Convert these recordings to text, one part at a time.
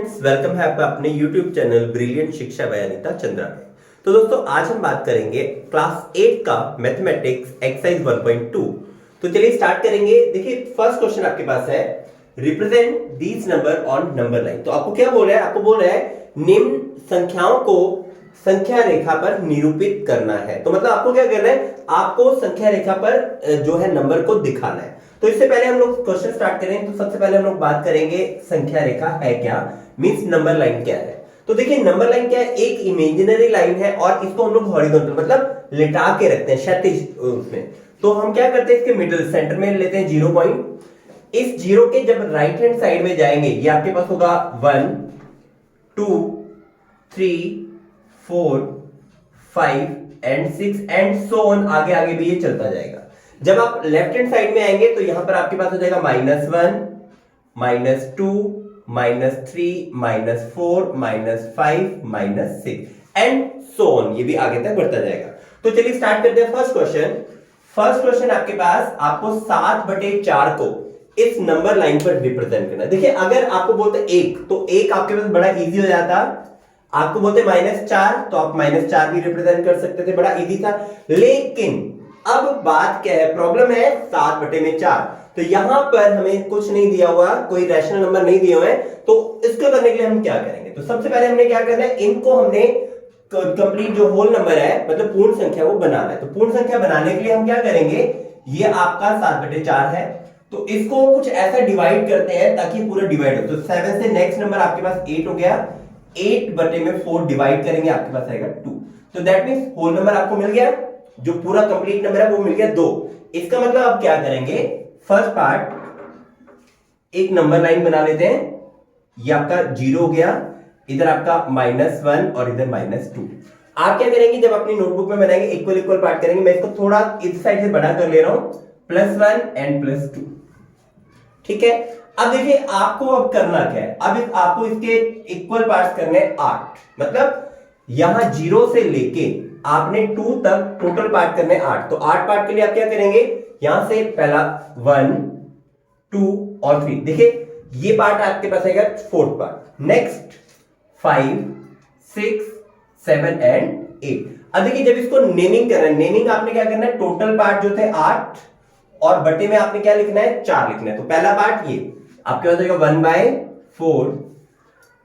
Students, welcome है आपका अपने YouTube चैनल ब्रिलियंट शिक्षा बाय अनीता चंद्रा में। तो दोस्तों, आज हम बात करेंगे क्लास 8 का मैथमेटिक्स एक्सरसाइज 1.2। तो चलिए स्टार्ट करेंगे। देखिए, फर्स्ट क्वेश्चन आपके पास है, represent these number on number line. तो आपको क्या बोल रहा है? आपको बोल रहा है निम्न संख्याओं को संख्या रेखा पर निरूपित करना है। तो मतलब आपको क्या करना है? आपको संख्या रेखा पर जो है नंबर को दिखाना है। तो इससे पहले हम लोग क्वेश्चन स्टार्ट करें तो सबसे पहले हम लोग बात करेंगे संख्या रेखा है क्या, मींस नंबर लाइन क्या है। तो देखिए, नंबर लाइन क्या है? एक इमेजिनरी लाइन है और इसको हम लोग हॉरिजॉन्टल मतलब लिटा के रखते हैं क्षैतिज उसमें। तो हम क्या करते हैं, इसके मिडिल सेंटर में लेते हैं 0 पॉइंट। इस जीरो के जब राइट हैंड साइड में जाएंगे, ये आपके पास होगा 1 2 3 4 5 एंड 6 एंड सो ऑन, आगे आगे भी ये चलता जाएगा। जब आप लेफ्ट हैंड साइड में आएंगे तो यहां पर आपके पास हो जाएगा -1 -2 -3 -4 -5 -6 एंड सो ऑन, ये भी आगे तक बढ़ता जाएगा। तो चलिए स्टार्ट करते हैं फर्स्ट क्वेश्चन। फर्स्ट क्वेश्चन आपके पास, आपको 7/4 को इस नंबर लाइन पर रिप्रेजेंट करना है। देखिए, अगर आपको बोलते 1 तो 1 आपके पास बड़ा इजी हो जाता। आपको बोलते -4 तो आप -4 भी रिप्रेजेंट कर सकते थे, बड़ा इजी था। लेकिन अब बात क्या है, प्रॉब्लम है 7/4। तो यहां पर हमें कुछ नहीं दिया हुआ, कोई रैशनल नंबर नहीं दिए हुए, तो इसको करने के लिए हम क्या करेंगे? तो सबसे पहले हमने क्या करना है, इनको हमने कंप्लीट जो होल नंबर है मतलब पूर्ण संख्या वो बनाना है। तो पूर्ण संख्या बनाने के लिए हम क्या करेंगे, ये आपका 7/4 है तो इसको कुछ ऐसा डिवाइड करते हैं ताकि पूरा डिवाइड हो। तो 7 से नेक्स्ट नंबर आपके पास 8 हो गया, 8/4 डिवाइड करेंगे, आपके पास आएगा 2। तो दैट मींस होल नंबर आपको मिल गया, जो पूरा कंप्लीट नंबर है वो मिल गया 2। इसका मतलब आप क्या करेंगे, फर्स्ट पार्ट एक नंबर लाइन बना लेते हैं। ये आपका 0 हो गया, इधर आपका -1 और इधर -2। आप क्या करेंगे, जब अपनी नोटबुक में बनाएंगे इक्वल इक्वल पार्ट करेंगे। मैं इसको थोड़ा इस साइड से बड़ा कर ले रहा हूं, +1 एंड +2। ठीक है, अब देखिए आपको अब करना क्या है, अब आपको इसके इक्वल पार्ट्स करने 8। मतलब यहां 0 से लेके आपने 2 तक टोटल पार्ट करने 8। तो 8 पार्ट के लिए आप क्या करेंगे, यहां से पहला 1 2 और 3। देखिए, ये पार्ट आपके पास आएगा फोर्थ पार्ट, नेक्स्ट 5 6 7 एंड 8। अब देखिए, जब इसको नेमिंग करना है, नेमिंग आपने क्या करना है, टोटल पार्ट जो थे 8 और बटे में आपने क्या लिखना है, 4 लिखना है। तो पहला पार्ट ये आपके पास आएगा 1/4,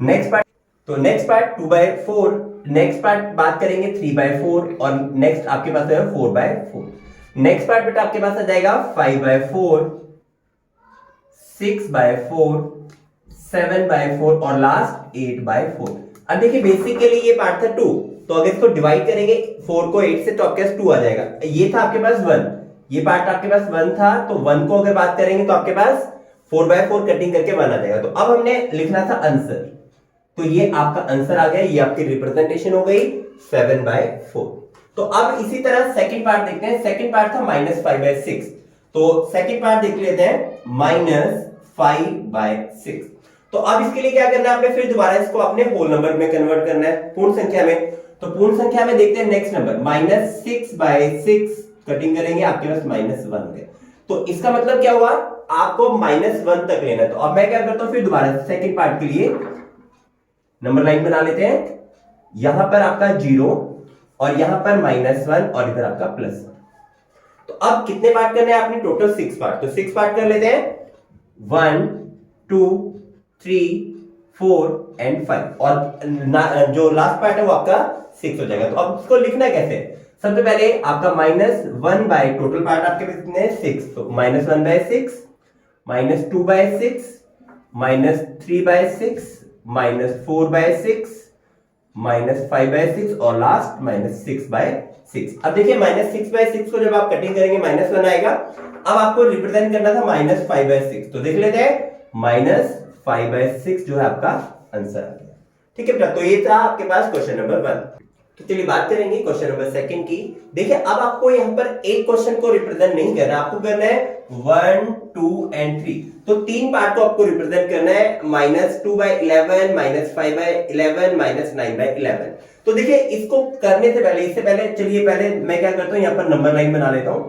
नेक्स्ट पार्ट, तो नेक्स्ट पार्ट 2/4, नेक्स्ट पार्ट बात करेंगे 3/4 और नेक्स्ट आपके पास है 4/4। नेक्स्ट पार्ट बेटा आपके पास आ जाएगा 5/4, 6/4, 7/4 और लास्ट 8/4। अब देखिए, बेसिकली ये पार्ट था 2, तो अगर इसको डिवाइड करेंगे 4 को 8 से तो आपके पास 2 आ जाएगा। ये था आपके पास 1, ये पार्ट आपके पास 1 था, तो 1 को अगर बात करेंगे तो आपके पास 4/4 कटिंग करके 1 आ जाएगा। तो अब हमने लिखना था आंसर, तो ये आपका आंसर आ गया, ये आपकी रिप्रेजेंटेशन हो गई 7/4। तो अब इसी तरह सेकंड पार्ट देखते हैं। सेकंड पार्ट था -5/6, तो सेकंड पार्ट देख लेते हैं, -5/6। तो अब इसके लिए क्या करना है, आपने फिर दोबारा इसको अपने होल नंबर में कन्वर्ट करना है, पूर्ण संख्या में। तो पूर्ण संख्या में देखते हैं नेक्स्ट नंबर, -6/6 कटिंग करेंगे, आपके पास -1 हो गया। तो इसका मतलब क्या हुआ, आपको -1 तक लेना है। तो अब मैं क्या करता हूं, फिर दोबारा सेकंड पार्ट के लिए नंबर लाइन बना लेते हैं। यहां पर आपका 0 और यहां पर -1 और इधर आपका +1। तो अब कितने पार्ट करने हैं आपने, टोटल 6 पार्ट। तो 6 पार्ट कर लेते हैं, 1 2 3 4 एंड 5 और जो लास्ट पार्ट है वो आपका 6 हो जाएगा। तो अब इसको लिखना कैसे, सबसे पहले आपका -1 बाय टोटल पार्ट आपके पास कितने हैं, 6। तो -1/6, -2/6, -3/6, -4/6, -5/6 और लास्ट -6/6। अब देखिए, -6/6 को जब आप कटिंग करेंगे -1 आएगा। अब आपको रिप्रेजेंट करना था -5/6, तो देख लेते हैं, -5/6 जो है आपका आंसर आ गया। ठीक है बेटा, तो ये था आपके पास क्वेश्चन नंबर 1। तो चलिए बात करेंगे क्वेश्चन नंबर 2 की। देखिए, अब आपको यहां पर एक क्वेश्चन को रिप्रेजेंट नहीं करना, आपको करना है 1 2 एंड 3। तो 3 पार्ट को आपको रिप्रेजेंट करना है, -2/11, -5/11, -9/11। तो देखिए, इसको करने से पहले, इससे पहले चलिए पहले मैं क्या करता हूं, यहां पर नंबर लाइन बना लेता हूं।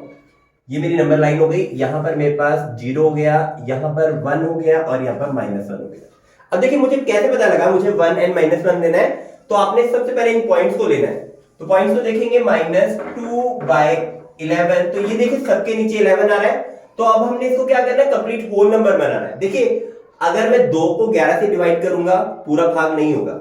ये मेरी नंबर लाइन हो गई, यहां पर मेरे पास 0 हो गया, यहां पर 1 हो गया और यहां पर -1 हो गया। अब देखिए मुझे कैसे पता लगा मुझे 1 एंड -1 लेना है, तो आपने सबसे पहले इन पॉइंट्स को लेना है। तो पॉइंट्स को देखेंगे -2/11, तो ये देखिए सबके नीचे 11 आ रहा है। तो अब हमने इसको क्या करना है, कंप्लीट होल नंबर बनाना है। देखिए अगर मैं 2 को 11 से डिवाइड करूंगा पूरा भाग नहीं होगा,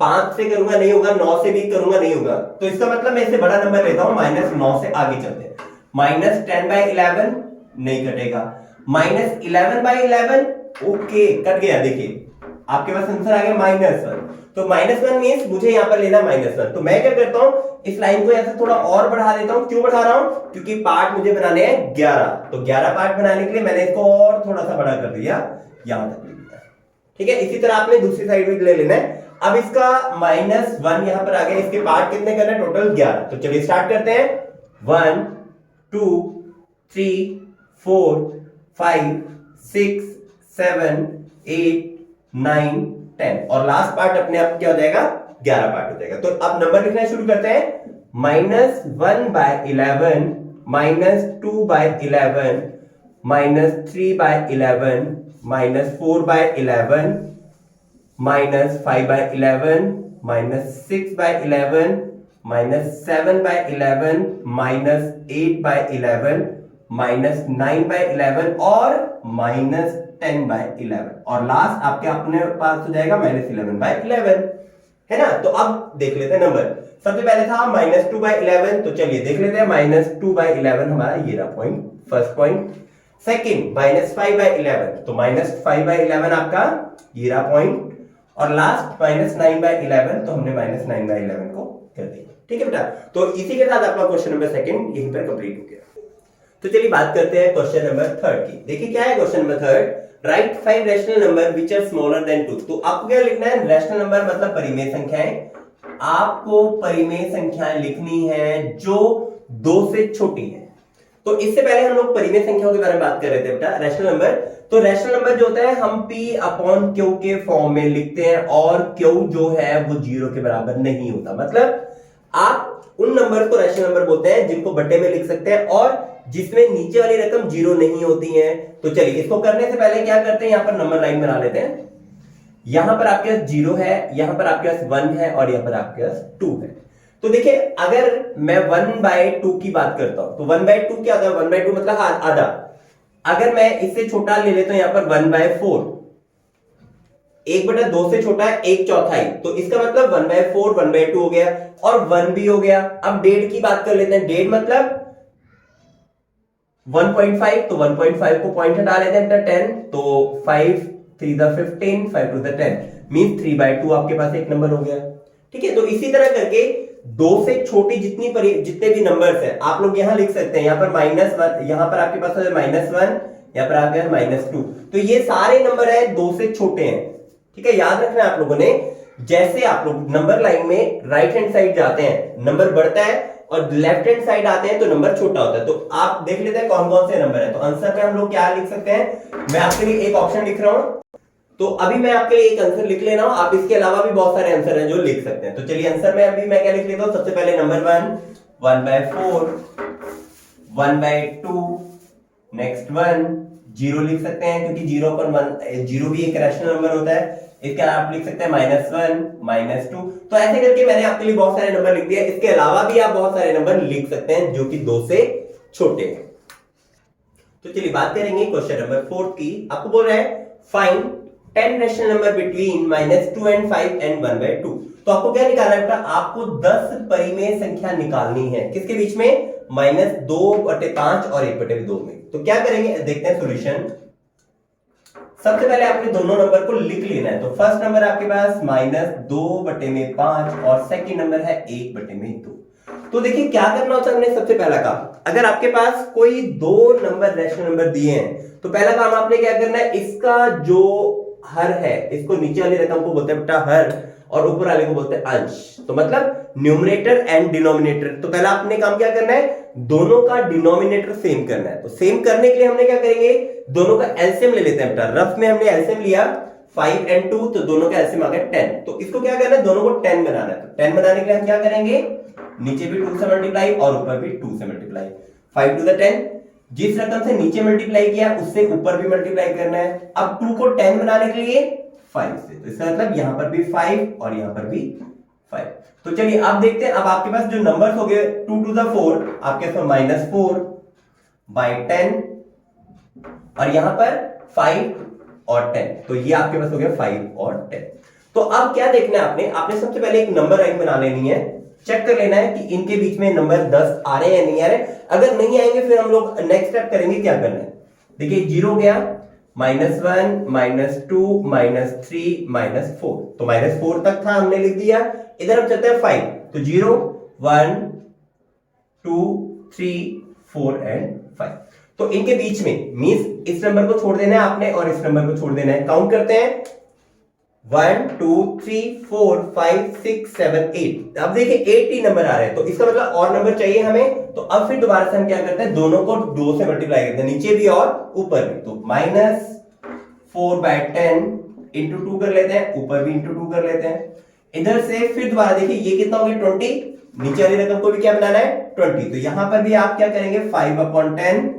5 से करूंगा नहीं होगा, 9 से भी करूंगा नहीं होगा, तो इसका मतलब मैं इससे बड़ा नंबर लेता हूं, -9 से आगे चलते हैं। -10/11 नहीं कटेगा, -11/11 ओके कट गया। देखिए आपके पास आंसर आ गया -1, तो -1 मींस मुझे यहां पर लेना -1। तो मैं क्या करता हूं, इस लाइन को ऐसे थोड़ा और बढ़ा देता हूं। क्यों बढ़ा रहा हूं, क्योंकि पार्ट मुझे बनाने हैं 11, तो 11 पार्ट बनाने के लिए मैंने इसको और थोड़ा सा बड़ा कर दिया, यहां तक ले लिया। ठीक है, इसी तरह आपने दूसरी साइड भी ले लेना है। अब इसका -1 यहां पर आ गया, इसके पार्ट कितने करने हैं, टोटल 11। तो चलिए स्टार्ट करते हैं। 1 2 3 4 5 6 7 8 9 10 और लास्ट पार्ट अपने आप क्या हो जाएगा, 11 पार्ट हो जाएगा। तो अब नंबर लिखना शुरू करते हैं। -1/11, -2/11, -3/11, -4/11, -5/11, -6/11, -7/11, -8/11, -9/11 और -10/11 और लास्ट आपके अपने पास हो जाएगा -11/11, है ना। तो अब देख लेते हैं नंबर। सबसे पहले था -2/11, तो चलिए देख लेते हैं। -2/11 हमारा ये रहा पॉइंट, फर्स्ट पॉइंट। सेकंड -5/11, तो -5/11 आपका ये रहा पॉइंट, और लास्ट -9/11, तो हमने -9/11 को कर दिया। ठीक है बेटा, तो इसी के साथ आपका क्वेश्चन नंबर सेकंड यहीं पर कंप्लीट हो गया। तो चलिए बात करते हैं क्वेश्चन नंबर थर्ड की। देखिए क्या है question number third, write 5 rational number which are smaller than 2। तो आपको क्या लिखना है, रैशनल नंबर मतलब परिमेय संख्याएं। आपको परिमेय संख्याएं लिखनी है जो 2 से छोटी है। तो इससे पहले हम लोग परिमेय संख्याओं के बारे में बात कर रहे थे बेटा, रैशनल नंबर। तो रैशनल नंबर जो होता है हम P/Q के फॉर्म में लिखते हैं, और Q जो है वो 0 के बराबर नहीं होता। मतलब आप उन नंबर को रैशनल नंबर बोलते हैं जिनको बट्टे में लिख सकते हैं और जिसमें नीचे वाली रकम 0 नहीं होती है। तो चलिए इसको करने से पहले क्या करते हैं, यहां पर नंबर लाइन बना लेते हैं। यहां पर आपके पास 0 है, यहां पर आपके पास 1 है, और यहां पर आपके पास 2 है। तो देखिए अगर मैं 1/2 की बात करता हूं, तो 1/2 क्या होता है, 1/2 मतलब आधा। अगर मैं इससे छोटा ले लेता हूं, यहां पर 1/4, 1/2 से छोटा है 1/4, तो इसका मतलब 1/4 1/2 हो गया, और 1 भी हो गया। अब 1.5 की बात कर लेते हैं, 1.5 मतलब 1.5, तो 1.5 को पॉइंट हटा लेते हैं, 10, तो 5 3 15, 5 2 10 मींस 3/2 आपके पास एक नंबर हो गया। ठीक है, तो इसी तरह करके 2 से छोटी जितने भी नंबर्स हैं आप लोग यहां लिख सकते हैं। यहां पर -1, यहां पर आपके पास है -1, यहां पर आ गया -2, तो ये सारे नंबर है 2 से छोटे हैं। ठीक है, याद रखना है आप लोगों ने, जैसे आप लोग नंबर लाइन में राइट हैंड साइड जाते हैं नंबर बढ़ता है, और लेफ्ट हैंड साइड आते हैं तो नंबर छोटा होता है। तो आप देख लेते हैं कौन कौन से नंबर है। तो आंसर में हम लोग क्या लिख सकते हैं, मैं आपके लिए एक ऑप्शन लिख रहा हूं, तो अभी मैं आपके लिए एक आंसर लिख ले रहा हूं, आप इसके अलावा भी बहुत सारे आंसर हैं जो लिख सकते हैं। तो चलिए आंसर में अभी मैं क्या लिख लेता हूं, सबसे पहले नंबर 1 1/4, 1/2, नेक्स्ट 1, 0 लिख सकते हैं क्योंकि 0 पर 1, 0 भी एक रैशनल नंबर होता है। इसके अलावा आप लिख सकते हैं -1, -2। तो ऐसे करके मैंने आपके लिए बहुत सारे नंबर लिख दिए। इसके अलावा भी आप बहुत सारे नंबर लिख सकते हैं जो कि 2 से छोटे हैं। तो चलिए बात करेंगे क्वेश्चन नंबर 4 की। आपको बोल रहा है find 10 rational number between -2 and 5 and 1/2। तो आपको क्या निकालना है बेटा, आपको 10 परिमेय संख्या निकालनी है। किसके बीच में, -2/5 और 1/2 में। तो क्या करेंगे, देखते हैं सॉल्यूशन। सबसे पहले आपने दोनों नंबर को लिख लेना है। तो फर्स्ट नंबर आपके पास -2/5 और सेकंड नंबर है 1/2। तो देखिए क्या करना होता है, हमने सबसे पहला काम, अगर आपके पास कोई 2 नंबर रैशनल नंबर दिए हैं तो पहला काम आपने क्या करना है, इसका जो हर है, इसको नीचे वाली रकम को बोलते हैं बेटा हर, और ऊपर वाले को बोलते हैं अंश। तो मतलब न्यूमरेटर एंड डिनोमिनेटर। तो पहला आपने काम क्या करना है, दोनों का डिनोमिनेटर सेम करना है। तो सेम करने के लिए हमने क्या करेंगे, दोनों का एलसीएम ले लेते हैं बेटा। रफ में हमने एलसीएम लिया 5 and 2, तो दोनों का एलसीएम आ गया 10। तो इसको क्या करना है, दोनों को 10 बनाना है। तो 10 बनाने के लिए हम क्या करेंगे, नीचे भी 2 से मल्टीप्लाई और ऊपर भी 2 से मल्टीप्लाई, 5 to the 10। जिस रकम से नीचे मल्टीप्लाई किया उससे ऊपर भी मल्टीप्लाई करना है। अब 2 को 10 बनाने के लिए 5 से, तो इसका मतलब यहां पर भी 5 और यहां पर भी 5। तो चलिए अब देखते हैं, अब आपके पास जो नंबर्स हो गए 2 to the 4 आपके पास -4/10 और यहां पर 5 और 10, तो ये आपके पास हो गया 5 और 10। तो अब क्या देखना है आपने सबसे पहले एक नंबर लाइन बना लेनी है, चेक कर लेना है कि इनके बीच में नंबर 10 आ रहे हैं या नहीं आ रहे। अगर नहीं आएंगे फिर हम लोग नेक्स्ट स्टेप करेंगे, क्या करना है। देखिए 0 गया, -1 -2 -3 -4, तो -4 तक था, हमने लिख दिया। इधर हम चलते हैं 5, तो 0 1 2 3 4 एंड 5। तो इनके बीच में मींस इस नंबर को छोड़ देना है आपने और इस नंबर को छोड़ देना है। काउंट करते हैं 1 2 3 4 5 6 7 8। अब देखिए 8 ही नंबर आ रहे हैं, तो इसका मतलब और नंबर चाहिए हमें। तो अब फिर दोबारा से हम क्या करते हैं, दोनों को 2 से मल्टीप्लाई करते हैं, नीचे भी और ऊपर भी। तो -4/10 इंटू 2 कर लेते हैं, ऊपर भी इंटू 2 कर लेते हैं। इधर से फिर दोबारा देखिए ये कितना हो गया 20, नीचे वाली रकम को भी क्या बनाना है 20। तो यहां पर भी आप क्या करेंगे 5/10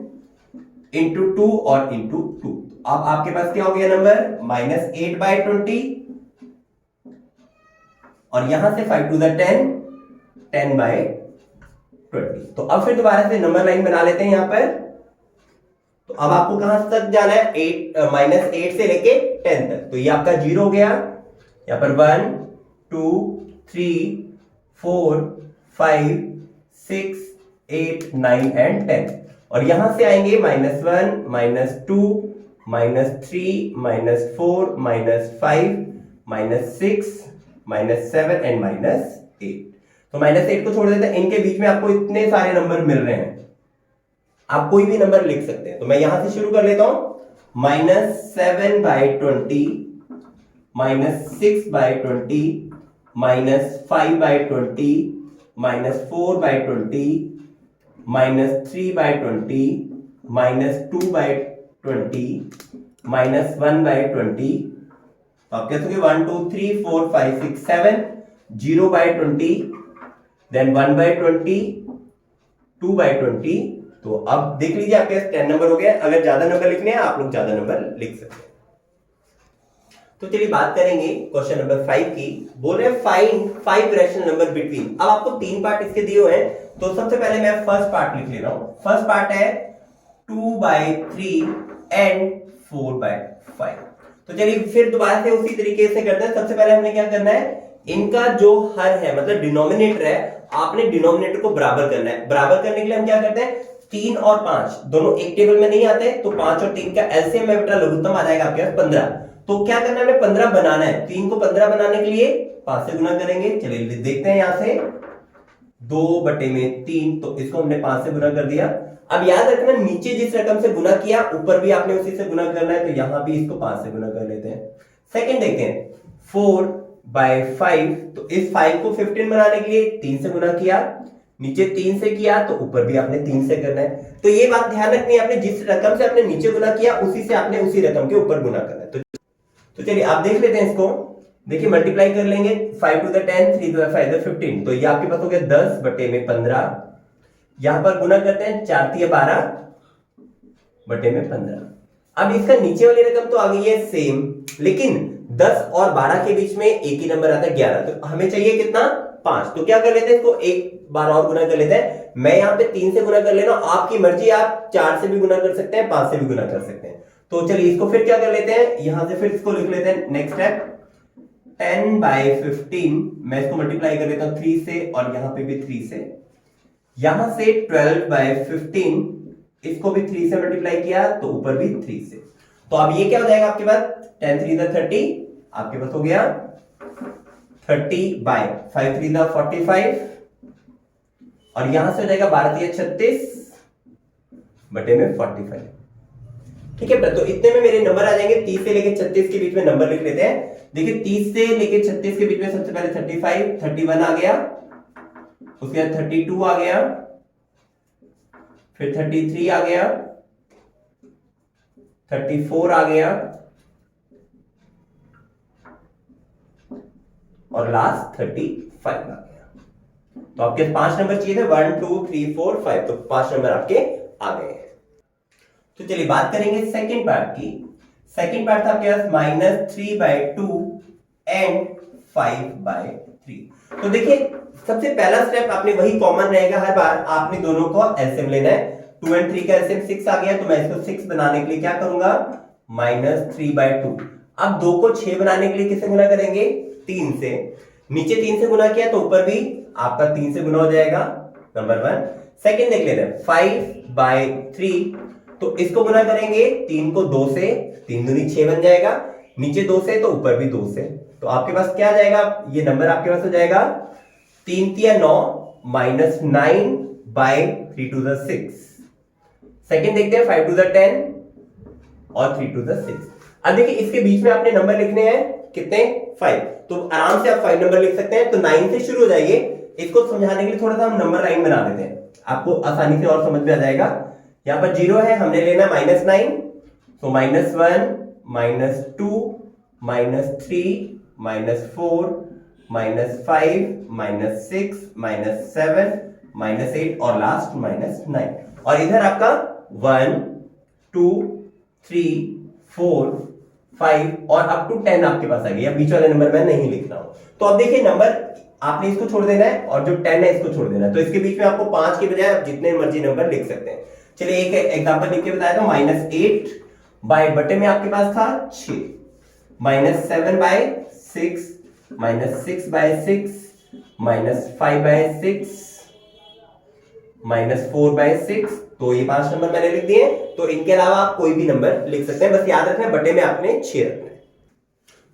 इंटू 2 और इंटू 2। अब आपके पास क्या हो गया नंबर -8/20 और यहां से 5 to the 10 10/20। तो अब फिर दोबारा से नंबर लाइन बना लेते हैं यहां पर। तो अब आपको कहां तक जाना है, -8 से लेके 10 तक। तो ये आपका 0 हो गया, यहां पर 1 2 3 4 5 6 8 9 एंड 10। और यहां से आएंगे -1 -2 -3 -4 -5 -6 -7 एंड -8। तो -8 को छोड़ देते हैं, इनके बीच में आपको इतने सारे नंबर मिल रहे हैं, आप कोई भी नंबर लिख सकते हैं। तो मैं यहां से शुरू कर लेता हूं, -7/20 -6/20 -5/20 -4/20 -3/20 -2/20 -1/20। तो आप कह सकोगे 1 2 3 4 5 6 7 0/20 देन 1/20 2/20। तो अब देख लीजिए आपके पास 10 नंबर हो गए। अगर ज्यादा नंबर लिखने हैं आप लोग ज्यादा नंबर लिख सकते हैं। तो चलिए बात करेंगे क्वेश्चन नंबर 5 की। बोल रहे हैं फाइंड 5 रैशनल नंबर बिटवीन। अब आपको 3 पार्ट इसके दिए हुए हैं, तो सबसे पहले मैं फर्स्ट पार्ट लिख ले रहा हूं। फर्स्ट पार्ट है 2/3 एंड 4/5। तो चलिए फिर दोबारा से उसी तरीके से करते हैं। सबसे पहले हमने क्या करना है, इनका जो हर है मतलब डिनोमिनेटर है, आपने डिनोमिनेटर को बराबर करना है। बराबर करने के लिए हम क्या करते हैं, 3 और 5 दोनों एक टेबल में नहीं आते, तो 5 और 3 का एलसीएम में बेटा लघुत्तम आ जाएगा आपके पास 15। तो क्या करना है, हमें 15 बनाना है। 3 को 15 बनाने के लिए 5 से गुना करेंगे। चलिए देखते हैं यहां से 2/3, तो इसको हमने 5 से गुना कर दिया। अब याद रखना नीचे जिस रकम से गुना किया ऊपर भी आपने उसी से गुना करना है, तो यहां भी इसको 5 से गुना कर लेते हैं। सेकंड देखते हैं 4/5, तो इस 5 को 15 बनाने के लिए 3 से गुना किया, नीचे 3 से किया तो ऊपर भी आपने 3 से करना है। तो ये बात ध्यान रखनी है, आपने जिस रकम से आपने नीचे गुना किया उसी से आपने उसी रकम के ऊपर गुना करना है। तो चलिए आप देख लेते हैं इसको। देखिए मल्टीप्लाई कर लेंगे, 5 to the 10 3 to the 5 the 15, तो ये आपके पास हो गया 10/15। यहां पर गुना करते हैं 4 × 12/15। अब इसका नीचे वाली रकम तो आ गई है सेम, लेकिन 10 और 12 के बीच में एक ही नंबर आता है 11, तो हमें चाहिए कितना 5। तो क्या कर लेते हैं, इसको एक बार और गुना कर लेते हैं। मैं यहां पे 3 से गुना कर लेना, आपकी मर्जी, आप 4 से भी गुना कर सकते हैं, 5 से भी गुना कर सकते हैं। तो चलिए इसको फिर क्या कर लेते हैं, यहां से फिर इसको लिख लेते हैं। नेक्स्ट स्टेप 10/15, मैं इसको मल्टीप्लाई कर लेता हूं 3 से और यहां पे भी 3 से। यहां से 12/15, इसको भी 3 से मल्टीप्लाई किया तो ऊपर भी 3 से। तो अब ये क्या हो जाएगा आपके पास 10 3 30, आपके पास हो गया 30/5 3 45, और यहां से हो जाएगा 12 36/45। ठीक है, तो इतने में मेरे नंबर आ जाएंगे। 30 से लेके 36 के बीच में नंबर लिख लेते हैं। देखिए 30 से लेके 36 के बीच में सबसे पहले 35 31 आ गया, उसके बाद 32 आ गया, फिर 33 आ गया, 34 आ गया, और लास्ट 35 आ गया। तो आपके 5 नंबर चाहिए थे, 1 2 3 4 5, तो 5 नंबर आपके आ गए हैं। तो चलिए बात करेंगे सेकंड पार्ट की। सेकेंड पार्ट था आपके पास -3/2 एंड 5/3। तो देखिए सबसे पहला स्टेप आपने वही कॉमन रहेगा हर बार, आपने दोनों को एलसीएम लेना है। 2 और 3 का एलसीएम 6 आ गया, तो मैं इसको 6 बनाने के लिए क्या करूंगा, -3/2। अब 2 को 6 बनाने के लिए किससे गुना करेंगे, 3 से। नीचे 3 से गुना किया तो ऊपर भी आपका 3 से गुना हो जाएगा, नंबर 1। सेकंड देख लेते हैं 5/3, तो इसको गुना करेंगे 3 को 2 से, 3 दूनी 6 बन जाएगा, नीचे 2 से तो ऊपर भी 2 से। तो आपके पास क्या आ जाएगा, ये नंबर आपके पास हो जाएगा 3 तिया 9 -9/3 to the 6। सेकंड देखते हैं 5 to the 10 और 3 to the 6। अब देखिए इसके बीच में आपने नंबर लिखने हैं कितने, 5, तो आराम से आप 5 नंबर लिख सकते हैं। तो 9 से शुरू हो जाइए। इसको समझाने के लिए थोड़ा सा हम नंबर लाइन बना देते हैं, आपको आसानी से और समझ में आ जाएगा। यहां पर 0 है, हमने लेना -9, तो -1 -2 -3 -4 -5 -6 -7 -8 और लास्ट -9। और इधर आपका 1 2 3 4 5 और अप टू 10 आपके पास आ गया। बीच वाले नंबर मैं नहीं लिख रहा हूं। तो अब देखिए नंबर आपने इसको छोड़ देना है और जो 10 है इसको छोड़ देना है। तो इसके बीच में आपको 5 के बजाय आप जितने मर्जी नंबर लिख सकते हैं। चलिए एक एग्जांपल लिख के बताया था, -8 बाय बटे में आपके पास था 6, -7/6 -6/6 -5/6 -4/6। तो ये 5 नंबर मैंने लिख दिए। तो इनके अलावा आप कोई भी नंबर लिख सकते हैं, बस याद रखना है बटे में आपने 6 रखना है।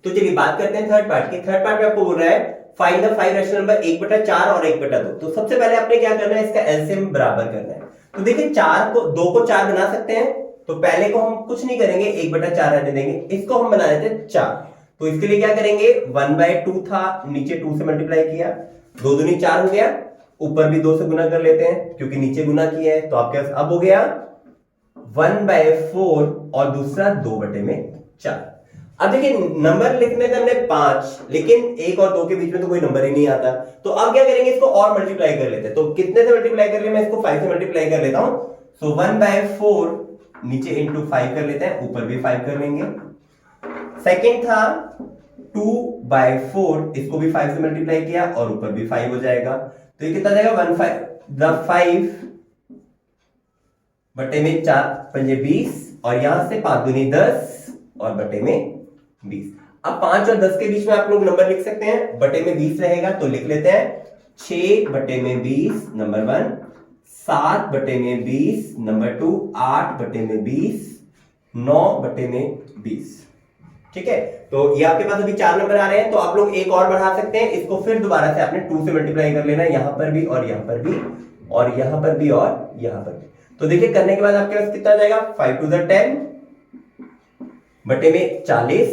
तो चलिए बात करते हैं थर्ड पार्ट की। थर्ड पार्ट में आपको बोल रहा है फाइंड द 5 रैशनल नंबर 1/4 और 1/2। तो सबसे पहले आपने क्या करना है, इसका एलसीएम बराबर करना है। तो देखिए 2 को 4 बना सकते हैं, तो पहले को हम कुछ नहीं करेंगे, 1/4 रहने देंगे। इसको हम बना देते हैं 4। तो इसके लिए क्या करेंगे, 1/2 था, नीचे 2 से मल्टीप्लाई किया, 2 दूनी 4 हो गया, ऊपर भी 2 से गुना कर लेते हैं क्योंकि नीचे गुना किया है। तो आपके पास अब हो गया 1/4 और दूसरा 2/4। अब देखिए नंबर लिखने का हमने 5, लेकिन 1 और 2 के बीच में तो कोई नंबर ही नहीं आता। तो अब क्या करेंगे, इसको और मल्टीप्लाई कर लेते हैं। तो कितने से मल्टीप्लाई कर रहे हैं, मैं इसको 5 से मल्टीप्लाई कर लेता हूं। सो 1/4 नीचे इंटू 5 कर लेते हैं, ऊपर भी 5 कर लेंगे। सेकंड था 2/4, इसको भी 5 से मल्टीप्लाई किया और ऊपर भी 5 हो जाएगा। तो ये कितना जाएगा, 5 बटे में 4 पंजे 20 और यहां से 5 दूनी 10 और बटे में 20। अब 5 और 10 के बीच में आप लोग नंबर लिख सकते हैं, बटे में 20 रहेगा तो लिख लेते हैं 6/20 नंबर 1, 7/20 नंबर 2, 8/20, 9/20। ठीक है, तो ये आपके पास अभी 4 नंबर आ रहे हैं। तो आप लोग एक और बढ़ा सकते हैं, इसको फिर दोबारा से आपने 2 से मल्टीप्लाई कर लेना है, यहां पर भी और यहां पर भी और यहां पर भी और यहां पर भी। तो देखिए करने के बाद आपके पास कितना आ जाएगा, 5 to the 10 बटे में 40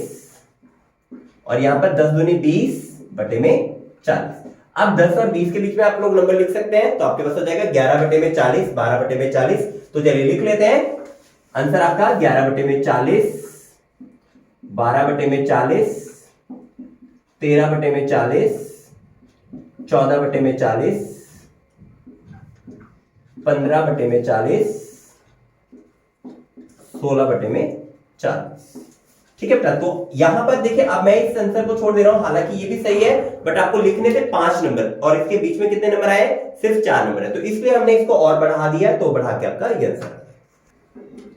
और यहां पर 10 दूनी 20 बटे में 40। अब 10 और 20 के बीच में आप लोग नंबर लिख सकते हैं, तो आपके पास हो जाएगा 11/40, 12/40। तो चलिए लिख लेते हैं, आंसर आपका 11/40, 12/40, 13/40, 14/40, 15/40, 16/40। ठीक है बेटा, तो यहां पर देखिए अब मैं इस आंसर को छोड़ दे रहा हूं, हालांकि ये भी सही है बट आपको लिखने थे 5 नंबर और इसके बीच में कितने नंबर आए, सिर्फ 4 नंबर है। तो इसलिए हमने इसको और बढ़ा दिया, तो बढ़ा के आपका ये आंसर।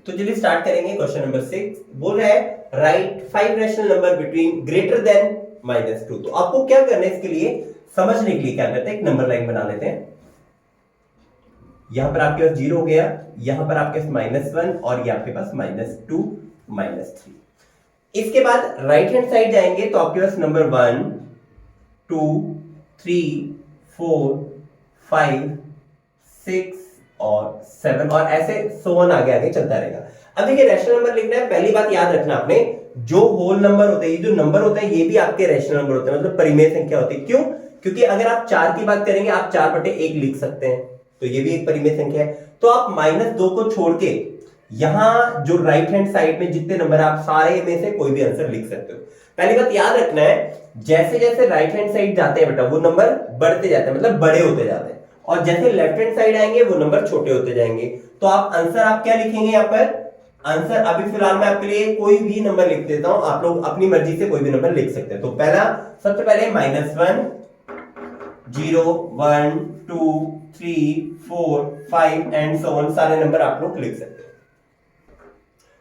तो चलिए स्टार्ट करेंगे क्वेश्चन नंबर 6। बोल रहा है right 5 rational number between greater than -2। तो आपको क्या करना है, इसके लिए समझने के लिए क्या करते हैं, एक नंबर लाइन बना लेते हैं। यहां पर आपके पास 0 हो गया, यहां पर आपके पास -1 और ये आपके पास -2 -3। इसके बाद राइट हैंड साइड जाएंगे तो आपके पास नंबर 1 2 3 4 5 6 और 7 और ऐसे सोन आगे आगे चलता रहेगा। अब देखिए रैशनल नंबर लिखना है, पहली बात याद रखना आपने, जो होल नंबर होते हैं, जो नंबर होते हैं, ये भी आपके रैशनल नंबर होते हैं, मतलब परिमेय संख्या होती है। क्यों, क्योंकि अगर आप 4 की बात करेंगे, आप 4/1 लिख सकते हैं, तो ये भी एक परिमेय संख्या है। तो आप -2 को छोड़ के यहां जो राइट हैंड साइड में जितने नंबर, आप सारे में से कोई भी आंसर लिख सकते हो। पहली बात याद रखना है, जैसे जैसे राइट हैंड साइड जाते हैं बेटा, वो नंबर बढ़ते जाते हैं, मतलब बड़े होते जाते हैं, और जैसे लेफ्ट हैंड साइड आएंगे वो नंबर छोटे होते जाएंगे। तो आप आंसर आप क्या लिखेंगे, यहां पर आंसर अभी फिलहाल मैं आपके लिए कोई भी नंबर लिख देता हूं, आप लोग अपनी मर्जी से कोई भी नंबर लिख सकते हैं। तो पहला सबसे पहले -1, 0, 1, 2, 3, 4, 5 एंड सो ऑन, सारे नंबर आप लोग लिख सकते हैं।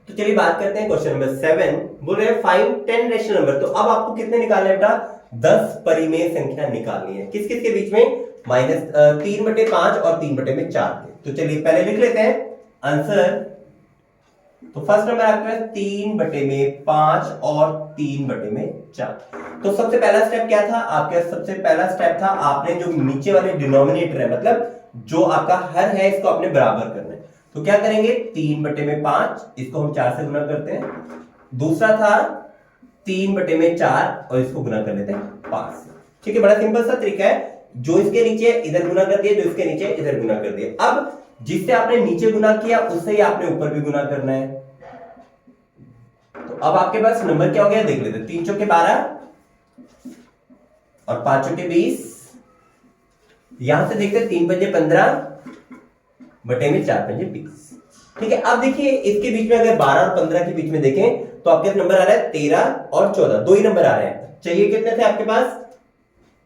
तो चलिए बात करते हैं क्वेश्चन नंबर 7। बोल रहे हैं फाइंड 10 रेशनल नंबर। तो अब आपको कितने निकालने हैं बेटा? 10 परिमेय संख्या निकालनी है। किस किस के बीच में? -3/5 और 3/4 के। तो चलिए पहले लिख लेते हैं आंसर। तो फर्स्ट नंबर आपके पास 3/5 और 3/4। तो सबसे पहला स्टेप क्या था आपके? सबसे पहला स्टेप था आपने जो नीचे वाले डिनोमिनेटर है, मतलब जो आपका हर है, इसको आपने बराबर करना है। तो क्या करेंगे? 3/5, इसको हम 4 से गुना करते हैं। दूसरा था 3/4 और इसको गुना कर लेते हैं 5 से। ठीक है, बड़ा सिंपल सा तरीका है। जो इसके नीचे इधर गुना कर दिया, जो इसके नीचे इधर गुना कर दिया। अब जिससे आपने नीचे गुना किया उससे ही आपने ऊपर भी गुना करना है। तो अब आपके पास नंबर क्या हो गया देख लेते हैं। 3 चौके 12 और 5 चौके 20। यहां से देखते हैं 3 पंजे 15 बटे में 4 पंजे 20। ठीक है, अब देखिए इसके बीच में अगर 12 और 15 के बीच में देखें तो आपके पास नंबर आ रहा है 13 और 14, दो ही नंबर आ रहे हैं। चाहिए कितने थे आपके पास?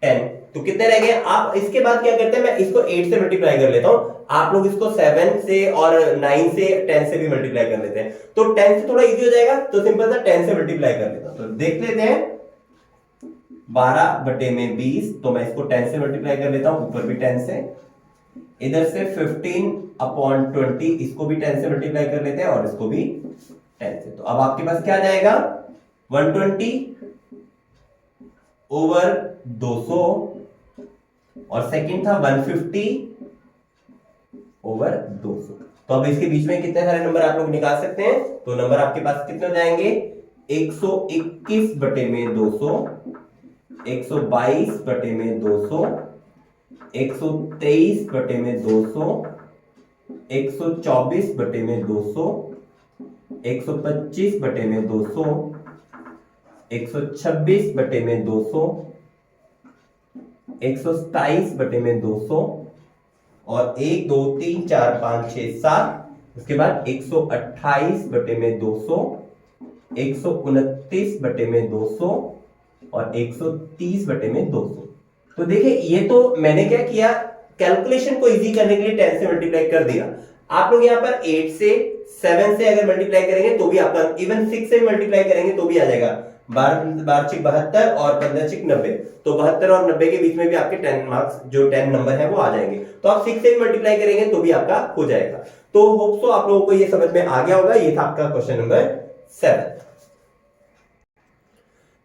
10। तो कितने रह गए? आप इसके बाद क्या करते हैं, मैं इसको 8 से मल्टीप्लाई कर लेता हूं। आप लोग इसको 7 से और 9 से 10 से भी मल्टीप्लाई कर लेते हैं। तो 10 से थोड़ा इजी हो जाएगा, तो सिंपल सा 10 से मल्टीप्लाई कर लेता हूं। तो देख लेते हैं 12 बटे में 20, तो मैं इसको 10 से मल्टीप्लाई कर लेता हूं, ऊपर भी 10 से। इधर से 15/20, इसको भी 10 से मल्टीप्लाई कर लेते हैं और इसको भी 10 से। तो अब आपके पास क्या आ जाएगा? 120/200 और सेकंड था 150/200। तो अब इसके बीच में कितने सारे नंबर आप लोग निकाल सकते हैं? तो नंबर आपके पास कितने हो जाएंगे? 121/200, 122/200, 123/200, 124/200, 125/200, 126/200, 127/200 और 1 2 3 4 5 6 7, उसके बाद 128/200, 129/200 और 130/200। तो देखिए ये तो मैंने क्या किया, कैलकुलेशन को इजी करने के लिए 10 से मल्टीप्लाई कर दिया। आप लोग यहाँ पर 8 से 7 से अगर मल्टीप्लाई करेंगे तो भी आपका, इवन 6 से मल्टीप्लाई करेंगे तो भी आ जाएगा। 12 6 72 और 15 6 90। तो 72 और 90 के बीच में भी आपके 10 मार्क्स, जो 10 नंबर है वो आ जाएंगे। तो आप 6 से भी मल्टीप्लाई करेंगे तो भी आपका हो जाएगा। तो होप सो आप लोगों को ये समझ में आ गया होगा। ये था आपका क्वेश्चन नंबर 7।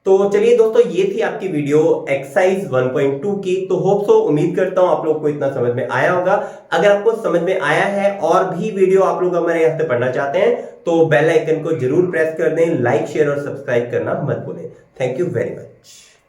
तो चलिए दोस्तों, ये थी आपकी वीडियो एक्सरसाइज 1.2 की। तो होप सो, उम्मीद करता हूं आप लोग को इतना समझ में आया होगा। अगर आपको समझ में आया है और भी वीडियो आप लोग हमारे यहाँ से पढ़ना चाहते हैं तो बेल आइकन को जरूर प्रेस कर दें, लाइक शेयर और सब्सक्राइब करना मत भूलें। Thank you very much.